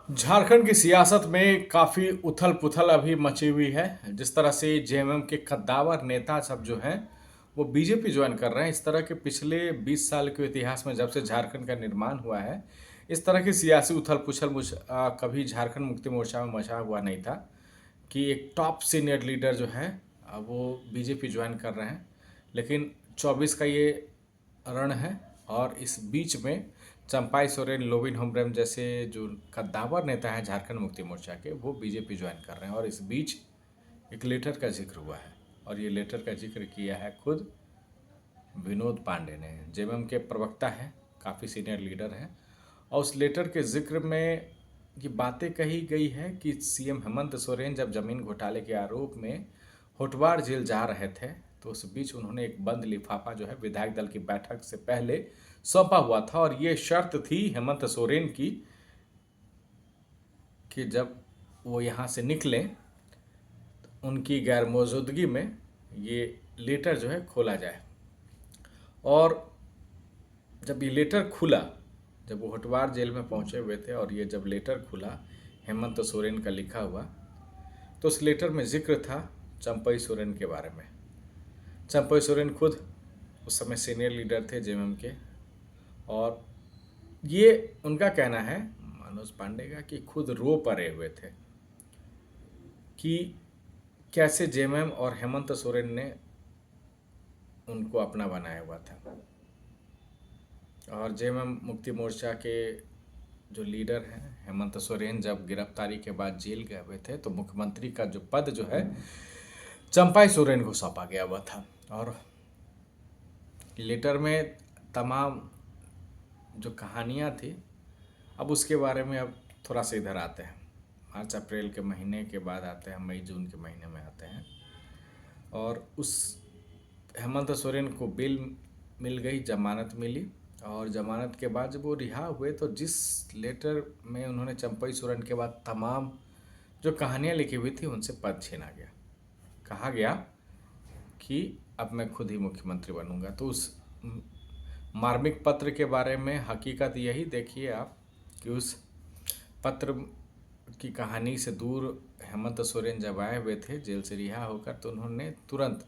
झारखंड की सियासत में काफ़ी उथल-पुथल अभी मची हुई है। जिस तरह से जेएमएम के कद्दावर नेता सब जो हैं, वो बीजेपी जॉइन कर रहे हैं। इस तरह के पिछले 20 साल के इतिहास में जब से झारखंड का निर्माण हुआ है, इस तरह की सियासी उथल-पुथल कभी झारखंड मुक्ति मोर्चा में मचा हुआ नहीं था कि एक टॉप सीनियर लीडर जो है वो बीजेपी जॉइन कर रहे हैं। लेकिन 24 का ये रण है और इस बीच में चंपाई सोरेन, लोबिन हेम्ब्रम जैसे जो कद्दावर नेता हैं झारखंड मुक्ति मोर्चा के, वो बीजेपी ज्वाइन कर रहे हैं। और इस बीच एक लेटर का जिक्र हुआ है और ये लेटर का जिक्र किया है खुद विनोद पांडे ने। जेएमएम के प्रवक्ता हैं, काफ़ी सीनियर लीडर हैं। और उस लेटर के जिक्र में ये बातें कही गई है कि सीएम हेमंत सोरेन जब जमीन घोटाले के आरोप में होटवार जेल जा रहे थे, तो उस बीच उन्होंने एक बंद लिफाफा जो है विधायक दल की बैठक से पहले सौंपा हुआ था। और ये शर्त थी हेमंत सोरेन की कि जब वो यहाँ से निकलें, उनकी गैर मौजूदगी में ये लेटर जो है खोला जाए। और जब ये लेटर खुला, जब वो होटवार जेल में पहुंचे हुए थे और ये जब लेटर खुला हेमंत सोरेन का लिखा हुआ, तो उस लेटर में जिक्र था चंपई सोरेन के बारे में। चंपई सोरेन खुद उस समय सीनियर लीडर थे जेएमएम के। और ये उनका कहना है, मनोज पांडे का, कि खुद रो पड़े हुए थे कि कैसे जेएमएम और हेमंत सोरेन ने उनको अपना बनाया हुआ था। और जेएमएम मुक्ति मोर्चा के जो लीडर हैं हेमंत सोरेन, जब गिरफ्तारी के बाद जेल गए हुए थे, तो मुख्यमंत्री का जो पद जो है चंपाई सोरेन को सौंपा गया हुआ था। और लेटर में तमाम जो कहानियाँ थी, अब उसके बारे में अब थोड़ा सा इधर आते हैं। मार्च अप्रैल के महीने के बाद आते हैं, मई जून के महीने में आते हैं। और उस हेमंत सोरेन को बेल मिल गई, जमानत मिली। और जमानत के बाद जब वो रिहा हुए, तो जिस लेटर में उन्होंने चंपई सोरेन के बाद तमाम जो कहानियाँ लिखी हुई थी, उनसे पद छीना गया। कहा गया कि अब मैं खुद ही मुख्यमंत्री बनूंगा। तो उस मार्मिक पत्र के बारे में हकीकत यही देखिए आप कि उस पत्र की कहानी से दूर हेमंत सोरेन जब आए हुए थे जेल से रिहा होकर, तो उन्होंने तुरंत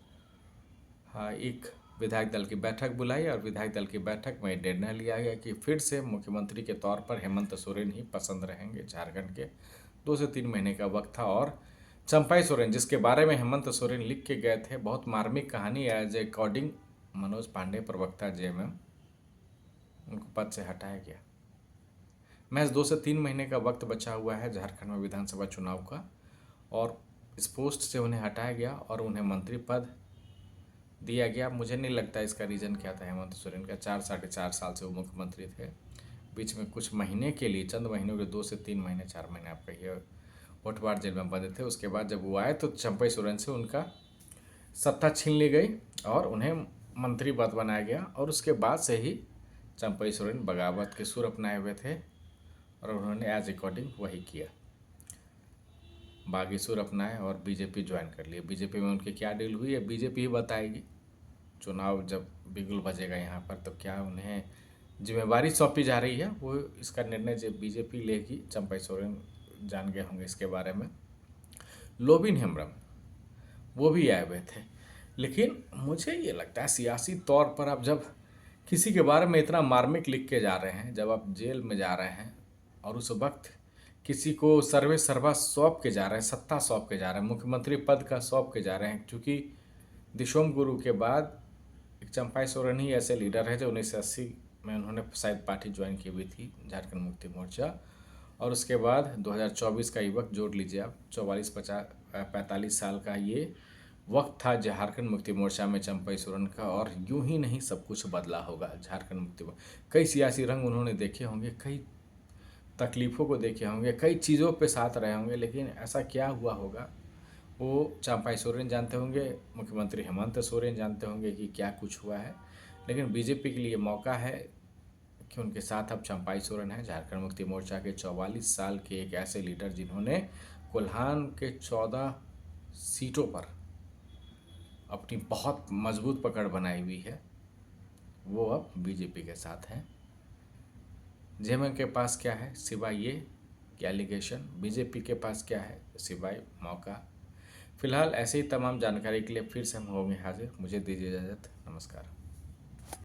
एक विधायक दल की बैठक बुलाई और विधायक दल की बैठक में निर्णय लिया गया कि फिर से मुख्यमंत्री के तौर पर हेमंत सोरेन ही पसंद रहेंगे। झारखंड के 2 से 3 महीने का वक्त था। और चंपाई सोरेन, जिसके बारे में हेमंत सोरेन लिख के गए थे, बहुत मार्मिक कहानी, एज अकॉर्डिंग मनोज पांडे, प्रवक्ता जेएमएम, उनको पद से हटाया गया। महज 2 से 3 महीने का वक्त बचा हुआ है झारखंड में विधानसभा चुनाव का, और इस पोस्ट से उन्हें हटाया गया और उन्हें मंत्री पद दिया गया। मुझे नहीं लगता इसका रीज़न क्या था हेमंत सोरेन का। 4-4.5 साल से वो मुख्यमंत्री थे। बीच में कुछ महीने के लिए, चंद महीनों के 2 से 3 महीने, 4 महीने आप कहिए, होटवार जेल में बंद थे। उसके बाद जब वो आए, तो चंपई सोरेन से उनका सत्ता छीन ली गई और उन्हें मंत्री पद बनाया गया। और उसके बाद से ही चंपई सोरेन बगावत के सुर अपनाए हुए थे और उन्होंने एज अकॉर्डिंग वही किया, बागी सुर अपनाए और बीजेपी ज्वाइन कर लिए। बीजेपी में उनकी क्या डील हुई है, बीजेपी ही बताएगी। चुनाव जब बिगुल बजेगा यहाँ पर, तो क्या उन्हें जिम्मेवारी सौंपी जा रही है, वो इसका निर्णय जब बीजेपी लेगी। चंपई सोरेन जान गए होंगे इसके बारे में। लोबिन हेम्ब्रम, वो भी आए हुए थे। लेकिन मुझे ये लगता है सियासी तौर पर आप जब किसी के बारे में इतना मार्मिक लिख के जा रहे हैं, जब आप जेल में जा रहे हैं और उस वक्त किसी को सर्वे सर्वा सौंप के जा रहे हैं, सत्ता सौंप के जा रहे हैं, मुख्यमंत्री पद का सौंप के जा रहे हैं, क्योंकि दिशोम गुरु के बाद एक चंपाई सोरेन ही ऐसे लीडर है जो 1980 में उन्होंने शायद पार्टी ज्वाइन की हुई थी, झारखंड मुक्ति मोर्चा। और उसके बाद 2024 का युवक जोड़ लीजिए आप, 45 साल का ये वक्त था झारखंड मुक्ति मोर्चा में चंपई सोरेन का। और यूं ही नहीं सब कुछ बदला होगा झारखंड मुक्ति मोर्चा। कई सियासी रंग उन्होंने देखे होंगे, कई तकलीफ़ों को देखे होंगे, कई चीज़ों पे साथ रहे होंगे, लेकिन ऐसा क्या हुआ होगा वो चंपाई सोरेन जानते होंगे, मुख्यमंत्री हेमंत सोरेन जानते होंगे कि क्या कुछ हुआ है। लेकिन बीजेपी के लिए मौका है कि उनके साथ अब चंपाई सोरेन है, झारखंड मुक्ति मोर्चा के 44 साल के एक ऐसे लीडर जिन्होंने कोल्हान के 14 सीटों पर अपनी बहुत मजबूत पकड़ बनाई हुई है, वो अब बीजेपी के साथ हैं। जेएमएम के पास क्या है सिवाय ये कि एलिगेशन, बीजेपी के पास क्या है सिवाय मौका। फिलहाल ऐसे ही तमाम जानकारी के लिए फिर से हम होंगे हाजिर। मुझे दीजिए इजाज़त। नमस्कार।